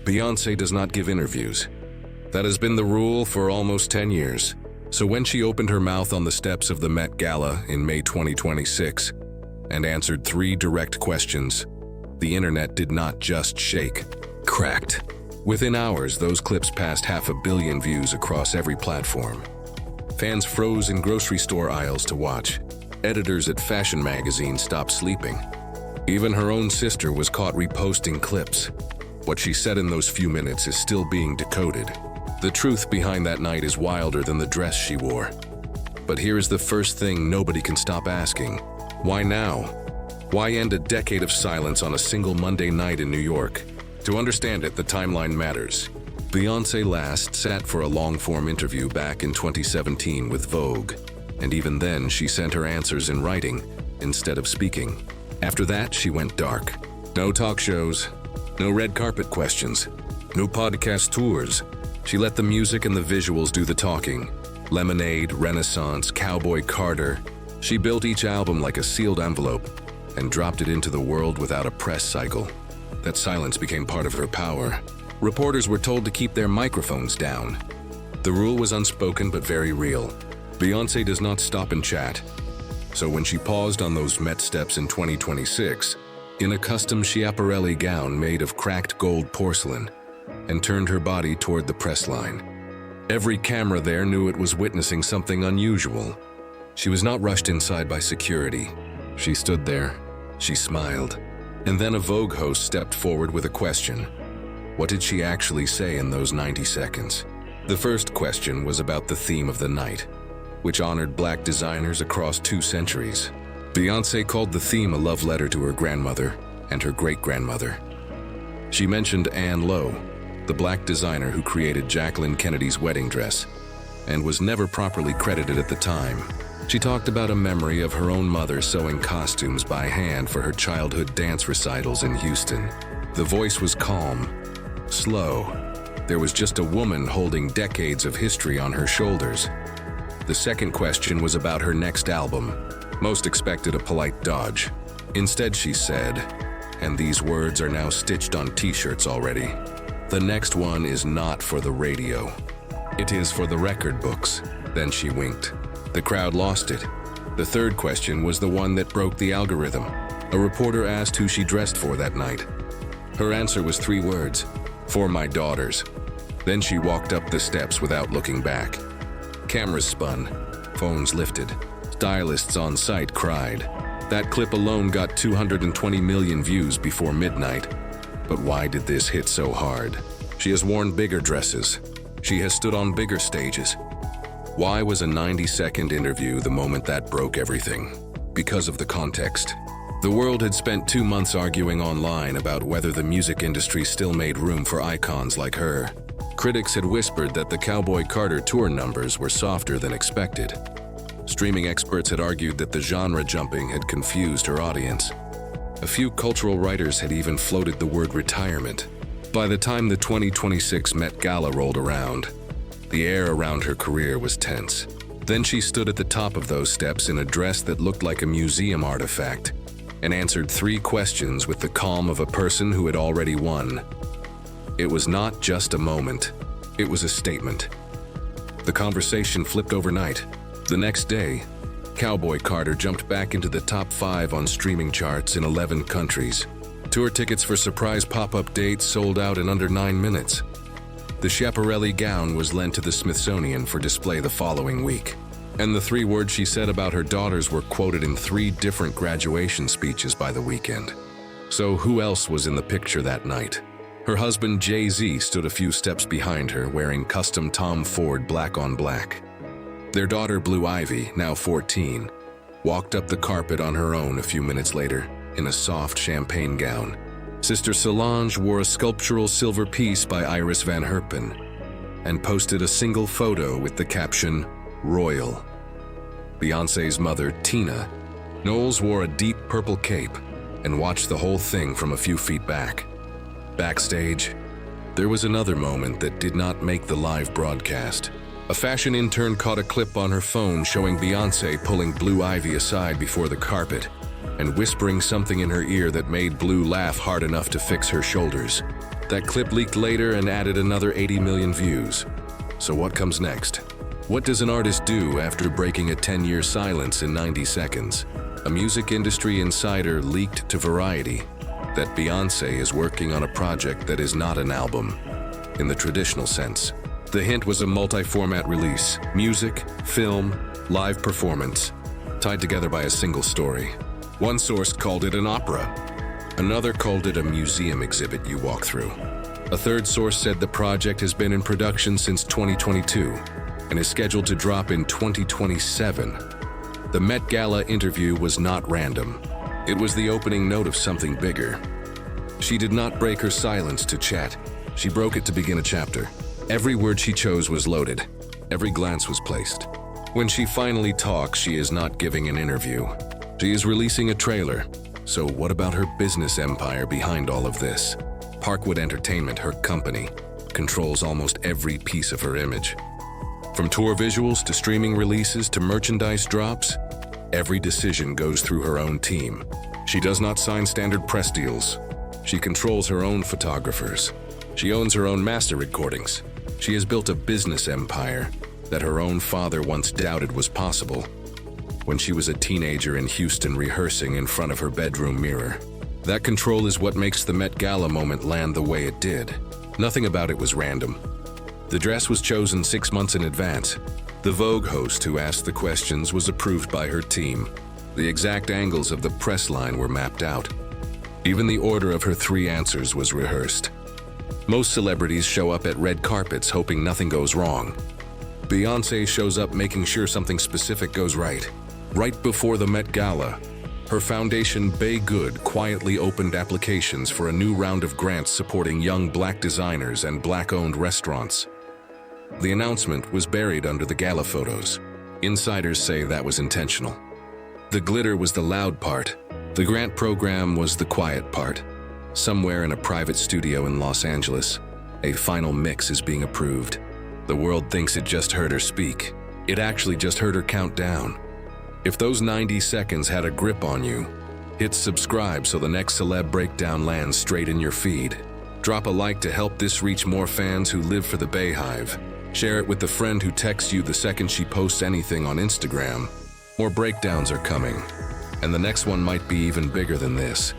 Beyonce does not give interviews. That has been the rule for almost 10 years. So when she opened her mouth on the steps of the Met Gala in May 2026 and answered 3 direct questions, the internet did not just shake, cracked. Within hours, those clips passed 500 million views across every platform. Fans froze in grocery store aisles to watch. Editors at fashion magazines stopped sleeping. Even her own sister was caught reposting clips. What she said in those few minutes is still being decoded. The truth behind that night is wilder than the dress she wore. But here is the first thing nobody can stop asking. Why now? Why end a decade of silence on a single Monday night in New York? To understand it, the timeline matters. Beyoncé last sat for a long-form interview back in 2017 with Vogue, and even then she sent her answers in writing instead of speaking. After that, she went dark. No talk shows, no red carpet questions, no podcast tours. She let the music and the visuals do the talking. Lemonade, Renaissance, Cowboy Carter. She built each album like a sealed envelope and dropped it into the world without a press cycle. That silence became part of her power. Reporters were told to keep their microphones down. The rule was unspoken but very real. Beyoncé does not stop and chat. So when she paused on those Met steps in 2026, in a custom Schiaparelli gown made of cracked gold porcelain, and turned her body toward the press line. Every camera there knew it was witnessing something unusual. She was not rushed inside by security. She stood there, she smiled, and then a Vogue host stepped forward with a question. What did she actually say in those 90 seconds? The first question was about the theme of the night, which honored Black designers across 2 centuries. Beyoncé called the theme a love letter to her grandmother and her great-grandmother. She mentioned Anne Lowe, the Black designer who created Jacqueline Kennedy's wedding dress, and was never properly credited at the time. She talked about a memory of her own mother sewing costumes by hand for her childhood dance recitals in Houston. The voice was calm, slow. There was just a woman holding decades of history on her shoulders. The second question was about her next album. Most expected a polite dodge. Instead, she said, and these words are now stitched on t-shirts already, "The next one is not for the radio. It is for the record books." Then she winked. The crowd lost it. The third question was the one that broke the algorithm. A reporter asked who she dressed for that night. Her answer was 3 words, "For my daughters." Then she walked up the steps without looking back. Cameras spun, phones lifted. Stylists on site cried. That clip alone got 220 million views before midnight. But why did this hit so hard? She has worn bigger dresses. She has stood on bigger stages. Why was a 90-second interview the moment that broke everything? Because of the context. The world had spent 2 months arguing online about whether the music industry still made room for icons like her. Critics had whispered that the Cowboy Carter tour numbers were softer than expected. Streaming experts had argued that the genre jumping had confused her audience. A few cultural writers had even floated the word retirement. By the time the 2026 Met Gala rolled around, the air around her career was tense. Then she stood at the top of those steps in a dress that looked like a museum artifact and answered 3 questions with the calm of a person who had already won. It was not just a moment, it was a statement. The conversation flipped overnight. The next day, Cowboy Carter jumped back into the top 5 on streaming charts in 11 countries. Tour tickets for surprise pop-up dates sold out in under 9 minutes. The Schiaparelli gown was lent to the Smithsonian for display the following week. And the 3 words she said about her daughters were quoted in 3 different graduation speeches by the weekend. So who else was in the picture that night? Her husband Jay-Z stood a few steps behind her wearing custom Tom Ford black on black. Their daughter Blue Ivy, now 14, walked up the carpet on her own a few minutes later in a soft champagne gown. Sister Solange wore a sculptural silver piece by Iris Van Herpen and posted a single photo with the caption, "Royal." Beyoncé's mother, Tina Knowles, wore a deep purple cape and watched the whole thing from a few feet back. Backstage, there was another moment that did not make the live broadcast. A fashion intern caught a clip on her phone showing Beyoncé pulling Blue Ivy aside before the carpet and whispering something in her ear that made Blue laugh hard enough to fix her shoulders. That clip leaked later and added another 80 million views. So what comes next? What does an artist do after breaking a 10-year silence in 90 seconds? A music industry insider leaked to Variety that Beyonce is working on a project that is not an album in the traditional sense. The hint was a multi-format release: music, film, live performance, tied together by a single story. One source called it an opera. Another called it a museum exhibit you walk through. A third source said the project has been in production since 2022 and is scheduled to drop in 2027. The Met Gala interview was not random. It was the opening note of something bigger. She did not break her silence to chat. She broke it to begin a chapter. Every word she chose was loaded. Every glance was placed. When she finally talks, she is not giving an interview. She is releasing a trailer. So what about her business empire behind all of this? Parkwood Entertainment, her company, controls almost every piece of her image. From tour visuals to streaming releases to merchandise drops, every decision goes through her own team. She does not sign standard press deals. She controls her own photographers. She owns her own master recordings. She has built a business empire that her own father once doubted was possible when she was a teenager in Houston rehearsing in front of her bedroom mirror. That control is what makes the Met Gala moment land the way it did. Nothing about it was random. The dress was chosen 6 months in advance. The Vogue host who asked the questions was approved by her team. The exact angles of the press line were mapped out. Even the order of her 3 answers was rehearsed. Most celebrities show up at red carpets hoping nothing goes wrong. Beyonce shows up making sure something specific goes right. Right before the Met Gala, her foundation BeyGOOD quietly opened applications for a new round of grants supporting young Black designers and Black-owned restaurants. The announcement was buried under the gala photos. Insiders say that was intentional. The glitter was the loud part. The grant program was the quiet part. Somewhere in a private studio in Los Angeles, a final mix is being approved. The world thinks it just heard her speak. It actually just heard her count down. If those 90 seconds had a grip on you, hit subscribe so the next celeb breakdown lands straight in your feed. Drop a like to help this reach more fans who live for the Bayhive. Share it with the friend who texts you the second she posts anything on Instagram. More breakdowns are coming, and the next one might be even bigger than this.